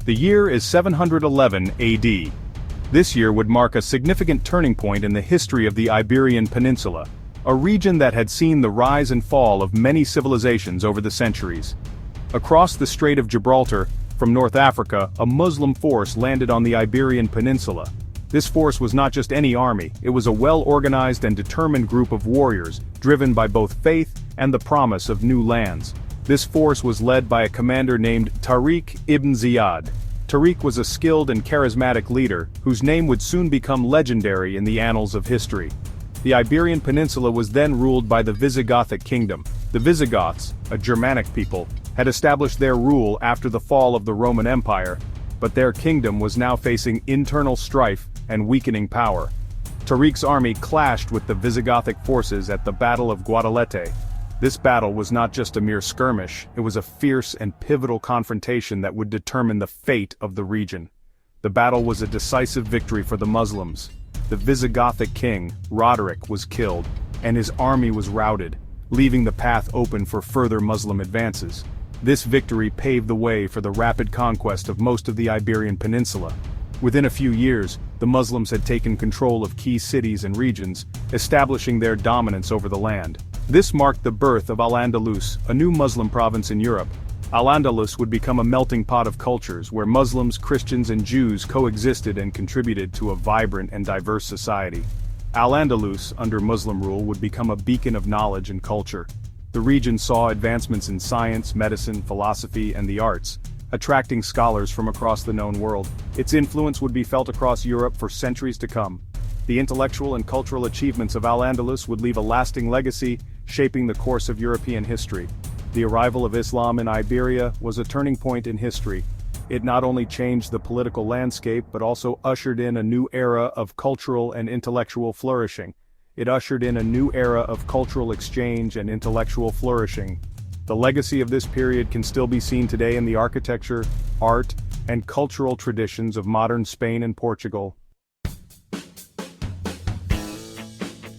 The year is 711 AD. This year would mark a significant turning point in the history of the Iberian Peninsula, a region that had seen the rise and fall of many civilizations over the centuries. Across the Strait of Gibraltar, from North Africa, a Muslim force landed on the Iberian Peninsula. This force was not just any army, it was a well-organized and determined group of warriors, driven by both faith and the promise of new lands. This force was led by a commander named Tariq ibn Ziyad. Tariq was a skilled and charismatic leader, whose name would soon become legendary in the annals of history. The Iberian Peninsula was then ruled by the Visigothic kingdom. The Visigoths, a Germanic people, had established their rule after the fall of the Roman Empire, but their kingdom was now facing internal strife and weakening power. Tariq's army clashed with the Visigothic forces at the Battle of Guadalete. This battle was not just a mere skirmish, it was a fierce and pivotal confrontation that would determine the fate of the region. The battle was a decisive victory for the Muslims. The Visigothic king, Roderick, was killed, and his army was routed, leaving the path open for further Muslim advances. This victory paved the way for the rapid conquest of most of the Iberian Peninsula. Within a few years, the Muslims had taken control of key cities and regions, establishing their dominance over the land. This marked the birth of Al-Andalus, a new Muslim province in Europe. Al-Andalus would become a melting pot of cultures where Muslims, Christians, and Jews coexisted and contributed to a vibrant and diverse society. Al-Andalus, under Muslim rule, would become a beacon of knowledge and culture. The region saw advancements in science, medicine, philosophy, and the arts, attracting scholars from across the known world. Its influence would be felt across Europe for centuries to come. The intellectual and cultural achievements of Al-Andalus would leave a lasting legacy, shaping the course of European history. The arrival of Islam in Iberia was a turning point in history. It not only changed the political landscape but also ushered in a new era of cultural and intellectual flourishing. The legacy of this period can still be seen today in the architecture, art, and cultural traditions of modern Spain and Portugal.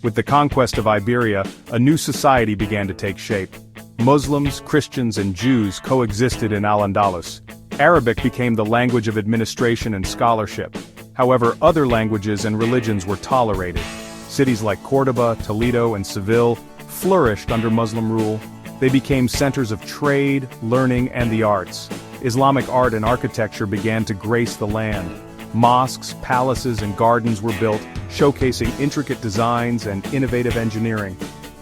With the conquest of Iberia, a new society began to take shape. Muslims, Christians, and Jews coexisted in Al-Andalus. Arabic became the language of administration and scholarship. However, other languages and religions were tolerated. Cities like Córdoba, Toledo, and Seville flourished under Muslim rule. They became centers of trade, learning, and the arts. Islamic art and architecture began to grace the land. Mosques, palaces, and gardens were built, showcasing intricate designs and innovative engineering.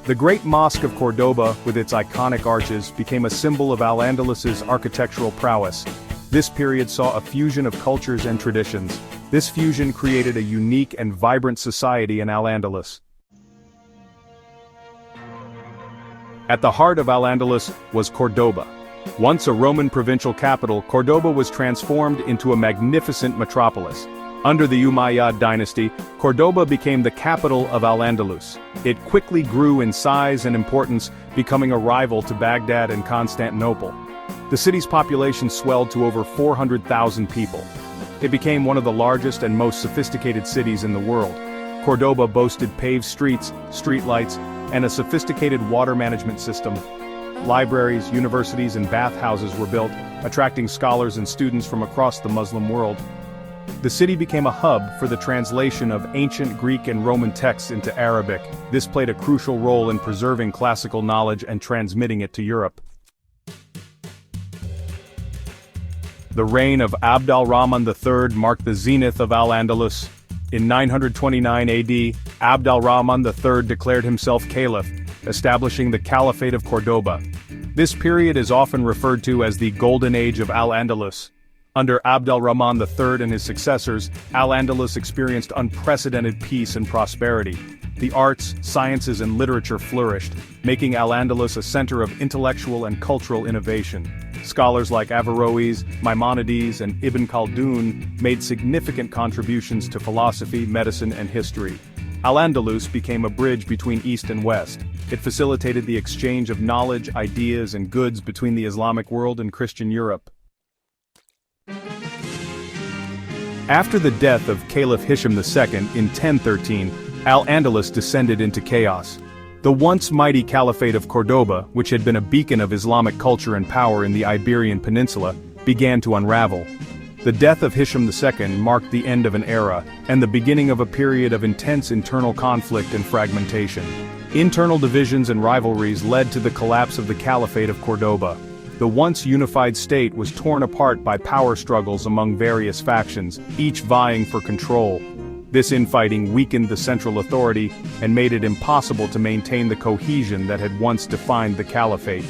The Great Mosque of Córdoba, with its iconic arches, became a symbol of Al-Andalus's architectural prowess. This period saw a fusion of cultures and traditions. This fusion created a unique and vibrant society in Al-Andalus. At the heart of Al-Andalus was Córdoba. Once a Roman provincial capital, Córdoba was transformed into a magnificent metropolis. Under the Umayyad dynasty, Córdoba became the capital of Al-Andalus. It quickly grew in size and importance, becoming a rival to Baghdad and Constantinople. The city's population swelled to over 400,000 people. It became one of the largest and most sophisticated cities in the world. Córdoba boasted paved streets, streetlights, and a sophisticated water management system. Libraries, universities, and bathhouses were built, attracting scholars and students from across the Muslim world. The city became a hub for the translation of ancient Greek and Roman texts into Arabic. This played a crucial role in preserving classical knowledge and transmitting it to Europe. The reign of Abd al-Rahman III marked the zenith of Al-Andalus. In 929 AD, Abd al-Rahman III declared himself caliph, establishing the Caliphate of Córdoba. This period is often referred to as the Golden Age of Al-Andalus. Under Abd al-Rahman III and his successors, Al-Andalus experienced unprecedented peace and prosperity. The arts, sciences, and literature flourished, making Al-Andalus a center of intellectual and cultural innovation. Scholars like Averroes, Maimonides, and Ibn Khaldun made significant contributions to philosophy, medicine, and history. Al-Andalus became a bridge between East and West. It facilitated the exchange of knowledge, ideas, and goods between the Islamic world and Christian Europe. After the death of Caliph Hisham II in 1013, Al-Andalus descended into chaos. The once mighty Caliphate of Córdoba, which had been a beacon of Islamic culture and power in the Iberian Peninsula, began to unravel. The death of Hisham II marked the end of an era, and the beginning of a period of intense internal conflict and fragmentation. Internal divisions and rivalries led to the collapse of the Caliphate of Cordoba. The once unified state was torn apart by power struggles among various factions, each vying for control. This infighting weakened the central authority and made it impossible to maintain the cohesion that had once defined the Caliphate.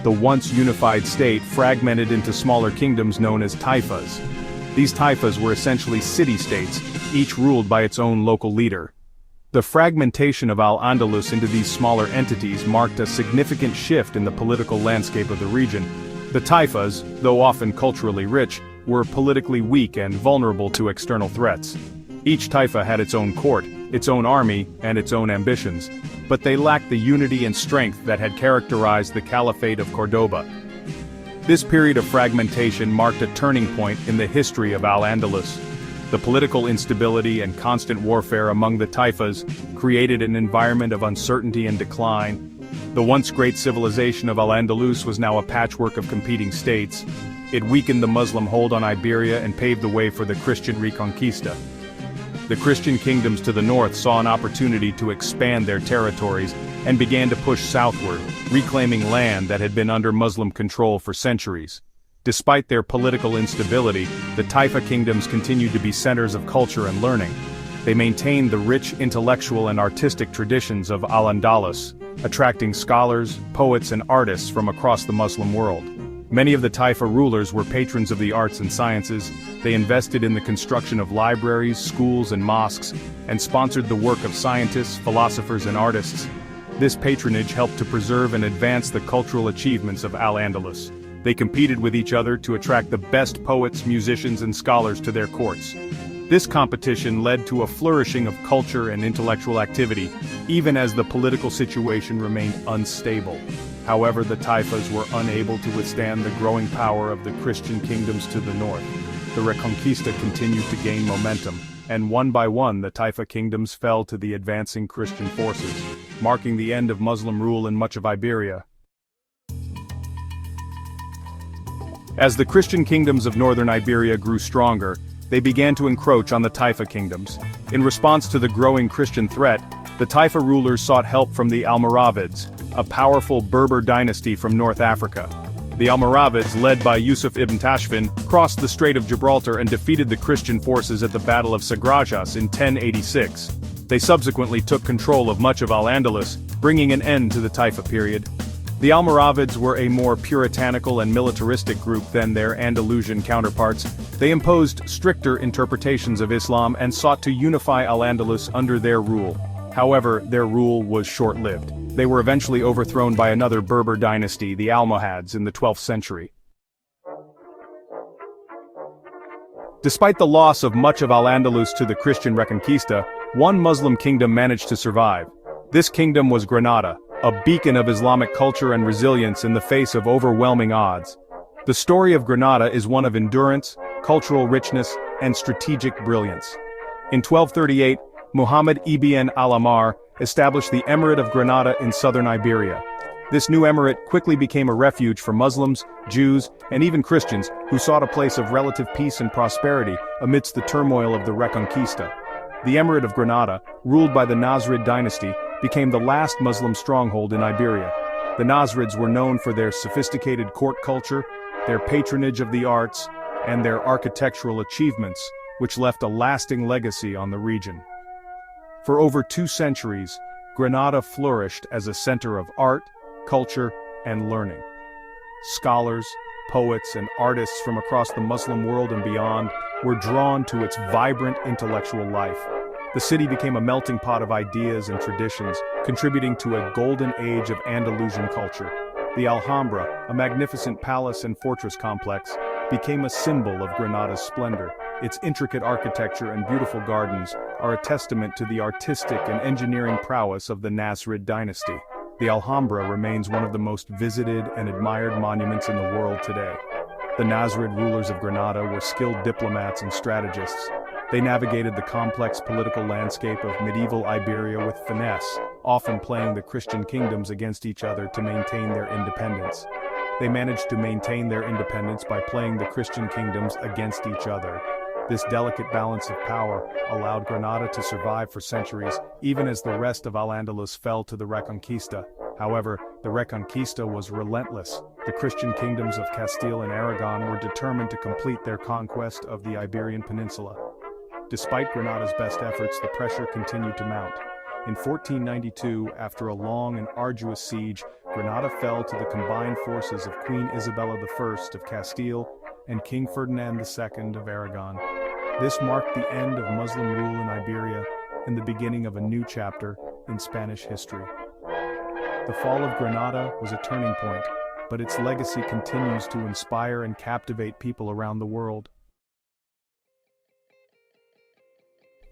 The once unified state fragmented into smaller kingdoms known as taifas. These taifas were essentially city-states, each ruled by its own local leader. The fragmentation of Al-Andalus into these smaller entities marked a significant shift in the political landscape of the region. The taifas, though often culturally rich, were politically weak and vulnerable to external threats. Each taifa had its own court, its own army, and its own ambitions, but they lacked the unity and strength that had characterized the Caliphate of Cordoba. This period of fragmentation marked a turning point in the history of Al-Andalus. The political instability and constant warfare among the taifas created an environment of uncertainty and decline. The once great civilization of Al-Andalus was now a patchwork of competing states. It weakened the Muslim hold on Iberia and paved the way for the Christian Reconquista. The Christian kingdoms to the north saw an opportunity to expand their territories and began to push southward, reclaiming land that had been under Muslim control for centuries. Despite their political instability, the Taifa kingdoms continued to be centers of culture and learning. They maintained the rich intellectual and artistic traditions of Al-Andalus, attracting scholars, poets, and artists from across the Muslim world. Many of the Taifa rulers were patrons of the arts and sciences. They invested in the construction of libraries, schools, and mosques, and sponsored the work of scientists, philosophers, and artists. This patronage helped to preserve and advance the cultural achievements of Al-Andalus. They competed with each other to attract the best poets, musicians, and scholars to their courts. This competition led to a flourishing of culture and intellectual activity, even as the political situation remained unstable. However, the Taifas were unable to withstand the growing power of the Christian kingdoms to the north. The Reconquista continued to gain momentum, and one by one the Taifa kingdoms fell to the advancing Christian forces, marking the end of Muslim rule in much of Iberia. As the Christian kingdoms of northern Iberia grew stronger, they began to encroach on the Taifa kingdoms. In response to the growing Christian threat, the Taifa rulers sought help from the Almoravids, a powerful Berber dynasty from North Africa. The Almoravids, led by Yusuf ibn Tashfin, crossed the Strait of Gibraltar and defeated the Christian forces at the Battle of Sagrajas in 1086. They subsequently took control of much of Al-Andalus, bringing an end to the Taifa period. The Almoravids were a more puritanical and militaristic group than their Andalusian counterparts. They imposed stricter interpretations of Islam and sought to unify Al-Andalus under their rule. However, their rule was short-lived. They were eventually overthrown by another Berber dynasty, the Almohads, in the 12th century. Despite the loss of much of Al-Andalus to the Christian Reconquista, one Muslim kingdom managed to survive. This kingdom was Granada, a beacon of Islamic culture and resilience in the face of overwhelming odds. The story of Granada is one of endurance, cultural richness, and strategic brilliance. In 1238, Muhammad ibn al-Ammar established the Emirate of Granada in southern Iberia. This new emirate quickly became a refuge for Muslims, Jews, and even Christians who sought a place of relative peace and prosperity amidst the turmoil of the Reconquista. The Emirate of Granada, ruled by the Nasrid dynasty, became the last Muslim stronghold in Iberia. The Nasrids were known for their sophisticated court culture, their patronage of the arts, and their architectural achievements, which left a lasting legacy on the region. For over 2 centuries, Granada flourished as a center of art, culture, and learning. Scholars, poets, and artists from across the Muslim world and beyond were drawn to its vibrant intellectual life. The city became a melting pot of ideas and traditions, contributing to a golden age of Andalusian culture. The Alhambra, a magnificent palace and fortress complex, became a symbol of Granada's splendor. Its intricate architecture and beautiful gardens are a testament to the artistic and engineering prowess of the Nasrid dynasty. The Alhambra remains one of the most visited and admired monuments in the world today. The Nasrid rulers of Granada were skilled diplomats and strategists. They navigated the complex political landscape of medieval Iberia with finesse, often playing the Christian kingdoms against each other to maintain their independence. they managed to maintain their independence by playing the Christian kingdoms against each other. This delicate balance of power allowed Granada to survive for centuries, even as the rest of Al-Andalus fell to the Reconquista. However, the Reconquista was relentless. The Christian kingdoms of Castile and Aragon were determined to complete their conquest of the Iberian Peninsula. Despite Granada's best efforts, the pressure continued to mount. In 1492, after a long and arduous siege, Granada fell to the combined forces of Queen Isabella I of Castile and King Ferdinand II of Aragon. This marked the end of Muslim rule in Iberia and the beginning of a new chapter in Spanish history. The fall of Granada was a turning point, but its legacy continues to inspire and captivate people around the world.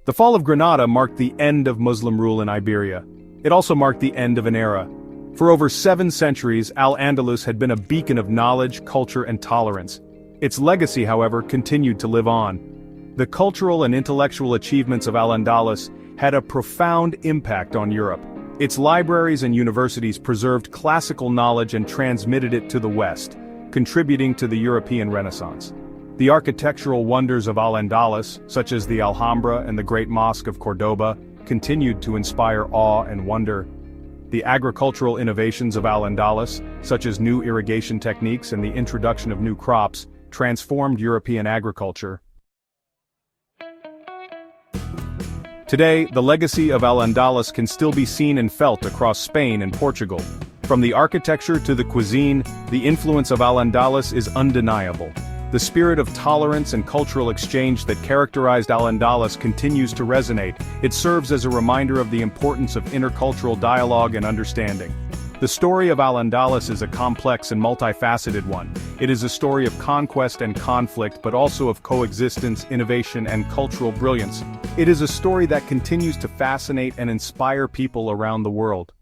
The fall of Granada marked the end of Muslim rule in Iberia. It also marked the end of an era. For over 7 centuries, Al-Andalus had been a beacon of knowledge, culture, and tolerance. Its legacy, however, continued to live on. The cultural and intellectual achievements of Al-Andalus had a profound impact on Europe. Its libraries and universities preserved classical knowledge and transmitted it to the West, contributing to the European Renaissance. The architectural wonders of Al-Andalus, such as the Alhambra and the Great Mosque of Cordoba, continued to inspire awe and wonder. The agricultural innovations of Al-Andalus, such as new irrigation techniques and the introduction of new crops, transformed European agriculture. Today, the legacy of Al-Andalus can still be seen and felt across Spain and Portugal. From the architecture to the cuisine, the influence of Al-Andalus is undeniable. The spirit of tolerance and cultural exchange that characterized Al-Andalus continues to resonate. It serves as a reminder of the importance of intercultural dialogue and understanding. The story of Al-Andalus is a complex and multifaceted one. It is a story of conquest and conflict, but also of coexistence, innovation, and cultural brilliance. It is a story that continues to fascinate and inspire people around the world.